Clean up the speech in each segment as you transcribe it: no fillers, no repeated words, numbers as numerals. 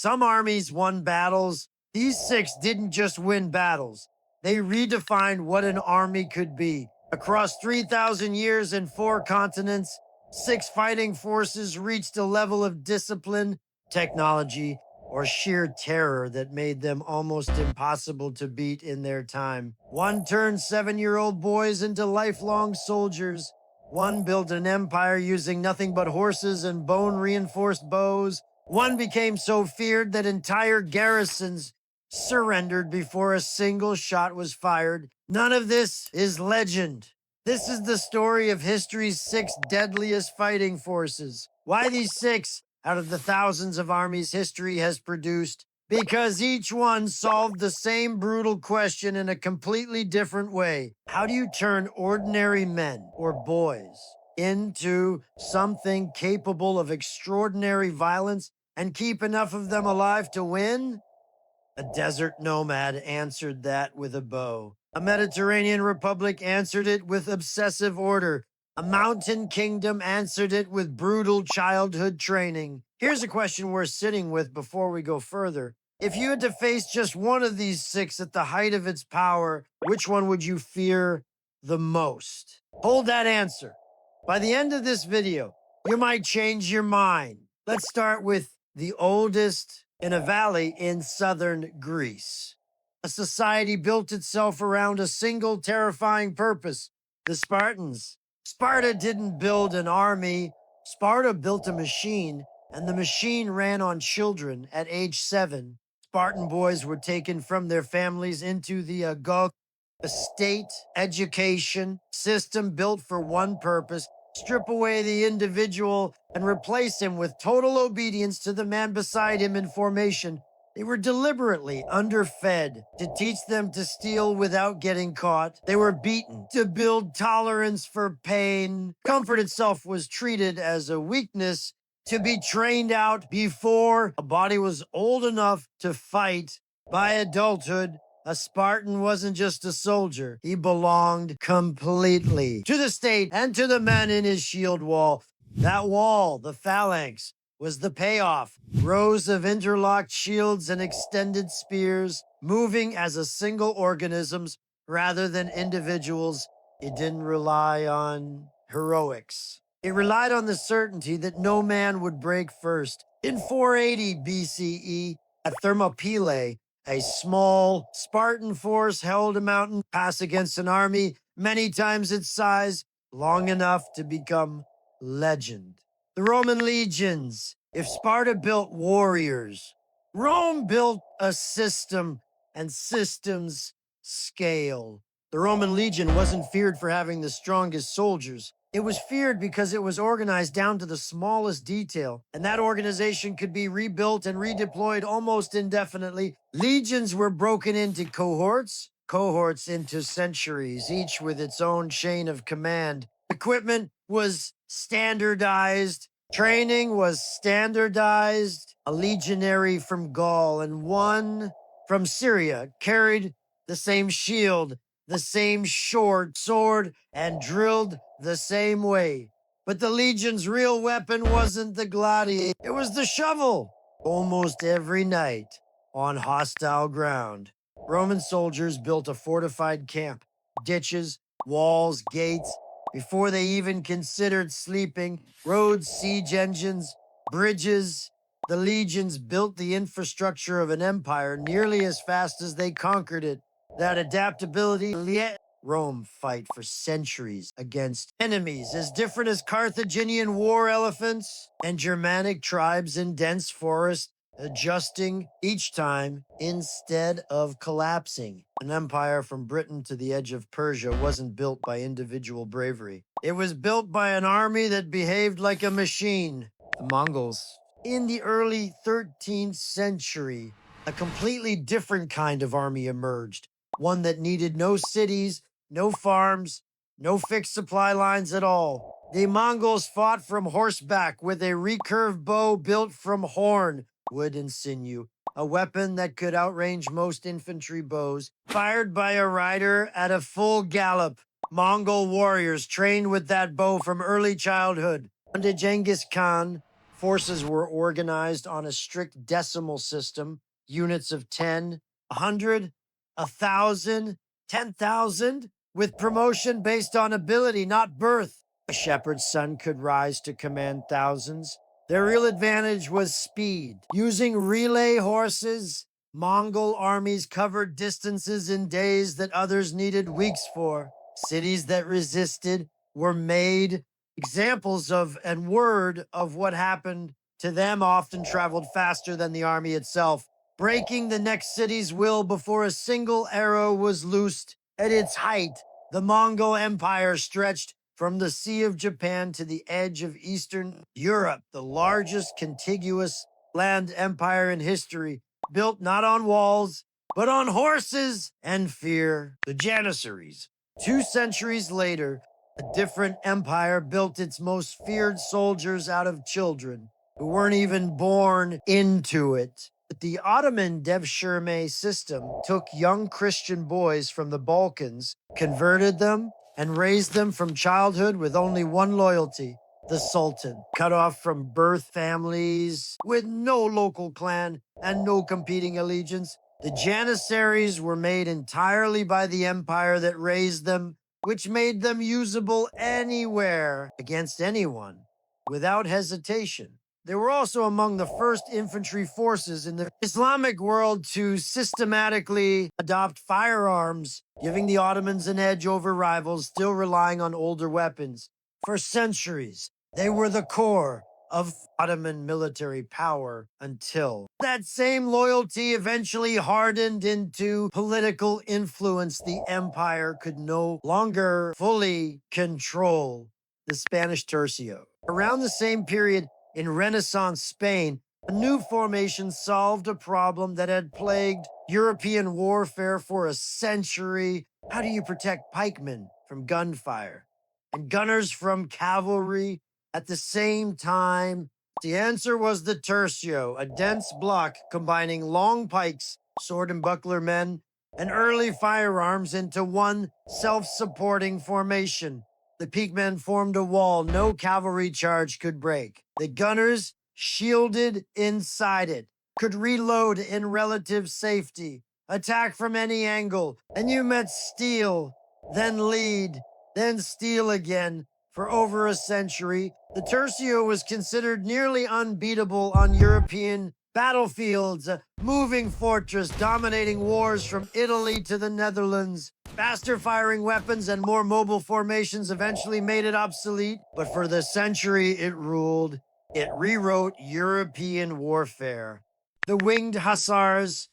Some armies won battles. These 6 didn't just win battles. They redefined what an army could be. Across 3,000 years and 4 continents, 6 fighting forces reached a level of discipline, technology, or sheer terror that made them almost impossible to beat in their time. One turned 7-year-old boys into lifelong soldiers. One built an empire using nothing but horses and bone-reinforced bows. One became so feared that entire garrisons surrendered before a single shot was fired. None of this is legend. This is the story of history's 6 deadliest fighting forces. Why these 6 out of the thousands of armies history has produced? Because each one solved the same brutal question in a completely different way. How do you turn ordinary men or boys into something capable of extraordinary violence and keep enough of them alive to win? A desert nomad answered that with a bow. A Mediterranean republic answered it with obsessive order. A mountain kingdom answered it with brutal childhood training. Here's a question worth sitting with before we go further. If you had to face just one of these 6 at the height of its power, which one would you fear the most? Hold that answer. By the end of this video, you might change your mind. Let's start with the oldest in a valley in southern Greece. A society built itself around a single terrifying purpose: the Spartans. Sparta didn't build an army. Sparta built a machine, and the machine ran on children at age 7. Spartan boys were taken from their families into the agog, a state education system built for one purpose: strip away the individual and replace him with total obedience to the man beside him in formation. They were deliberately underfed to teach them to steal without getting caught. They were beaten to build tolerance for pain. Comfort itself was treated as a weakness to be trained out before a body was old enough to fight. By adulthood, a Spartan wasn't just a soldier. He belonged completely to the state and to the men in his shield wall. That wall, the phalanx, was the payoff. Rows of interlocked shields and extended spears, moving as a single organisms rather than individuals. It didn't rely on heroics. It relied on the certainty that no man would break first. In 480 BCE, at Thermopylae, a small Spartan force held a mountain pass against an army many times its size, long enough to become legend. The Roman legions. If Sparta built warriors, Rome built a system, and systems scale. The Roman legion wasn't feared for having the strongest soldiers. It was feared because it was organized down to the smallest detail, and that organization could be rebuilt and redeployed almost indefinitely. Legions were broken into cohorts into centuries, each with its own chain of command. Equipment was standardized. Training was standardized. A legionary from Gaul and one from Syria carried the same shield, the same short sword, and drilled the same way. But the legion's real weapon wasn't the gladiator, it was the shovel. Almost every night, on hostile ground, Roman soldiers built a fortified camp, ditches, walls, gates, before they even considered sleeping. Roads, siege engines, bridges. The legions built the infrastructure of an empire nearly as fast as they conquered it. That adaptability let Rome fight for centuries against enemies as different as Carthaginian war elephants and Germanic tribes in dense forests, adjusting each time instead of collapsing. An empire from Britain to the edge of Persia wasn't built by individual bravery. It was built by an army that behaved like a machine. The Mongols. In the early 13th century, a completely different kind of army emerged. One that needed no cities, no farms, no fixed supply lines at all. The Mongols fought from horseback with a recurved bow built from horn, wood and sinew, a weapon that could outrange most infantry bows, fired by a rider at a full gallop. Mongol warriors trained with that bow from early childhood. Under Genghis Khan, Forces were organized on a strict decimal system, units of 10, 100, 1,000, 10,000, with promotion based on ability, not birth. A shepherd's son could rise to command thousands. Their real advantage was speed. Using relay horses, Mongol armies covered distances in days that others needed weeks for. Cities that resisted were made. Examples of and word of what happened to them often traveled faster than the army itself, breaking the next city's will before a single arrow was loosed. At its height, the Mongol Empire stretched from the Sea of Japan to the edge of Eastern Europe, the largest contiguous land empire in history, built not on walls, but on horses and fear. The Janissaries. 2 centuries later, a different empire built its most feared soldiers out of children who weren't even born into it. But the Ottoman Devshirme system took young Christian boys from the Balkans, converted them, and raised them from childhood with only one loyalty: the Sultan. Cut off from birth families, with no local clan and no competing allegiance, the Janissaries were made entirely by the empire that raised them, which made them usable anywhere against anyone without hesitation. They were also among the first infantry forces in the Islamic world to systematically adopt firearms, giving the Ottomans an edge over rivals still relying on older weapons. For centuries, they were the core of Ottoman military power until that same loyalty eventually hardened into political influence the empire could no longer fully control. The Spanish Tercio. Around the same period, in Renaissance Spain, a new formation solved a problem that had plagued European warfare for a century. How do you protect pikemen from gunfire and gunners from cavalry at the same time? The answer was the Tercio, a dense block combining long pikes, sword and buckler men, and early firearms into one self-supporting formation. The pikemen formed a wall no cavalry charge could break. The gunners, shielded inside it, could reload in relative safety, attack from any angle, and you met steel, then lead, then steel again. For over a century, the Tercio was considered nearly unbeatable on European battlefields, a moving fortress dominating wars from Italy to the Netherlands. Faster firing weapons and more mobile formations eventually made it obsolete, but for the century it ruled. It rewrote European warfare. The Winged Hussars,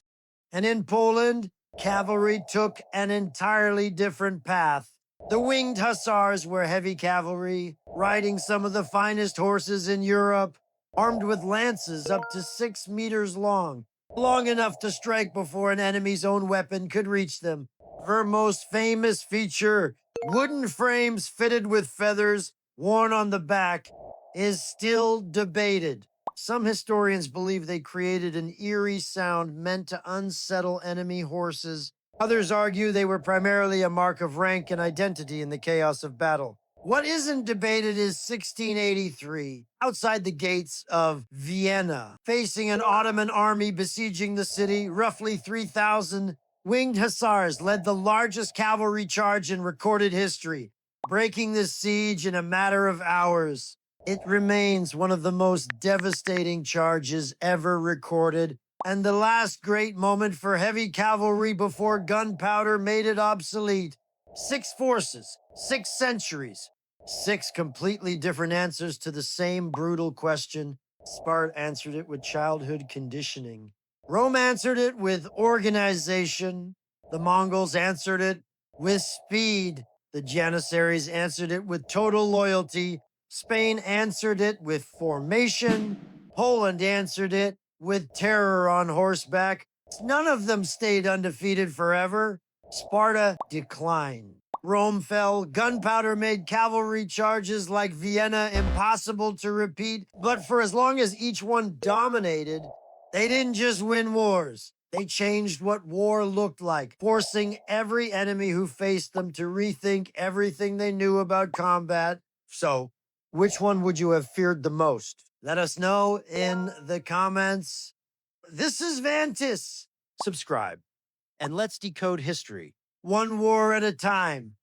and in Poland, cavalry took an entirely different path. The Winged Hussars were heavy cavalry, riding some of the finest horses in Europe, armed with lances up to 6 meters long, long enough to strike before an enemy's own weapon could reach them. Her most famous feature, wooden frames fitted with feathers worn on the back, is still debated. Some historians believe they created an eerie sound meant to unsettle enemy horses. Others argue they were primarily a mark of rank and identity in the chaos of battle. What isn't debated is 1683, outside the gates of Vienna, facing an Ottoman army besieging the city. Roughly 3,000 Winged Hussars led the largest cavalry charge in recorded history, breaking the siege in a matter of hours. It remains one of the most devastating charges ever recorded, and the last great moment for heavy cavalry before gunpowder made it obsolete. 6 forces, 6 centuries, 6 completely different answers to the same brutal question. Sparta answered it with childhood conditioning. Rome answered it with organization. The Mongols answered it with speed. The Janissaries answered it with total loyalty. Spain answered it with formation. Poland answered it with terror on horseback. None of them stayed undefeated forever. Sparta declined. Rome fell. Gunpowder made cavalry charges like Vienna impossible to repeat. But for as long as each one dominated, they didn't just win wars. They changed what war looked like, forcing every enemy who faced them to rethink everything they knew about combat. So, which one would you have feared the most? Let us know in the comments. This is Vantis. Subscribe and let's decode history one war at a time.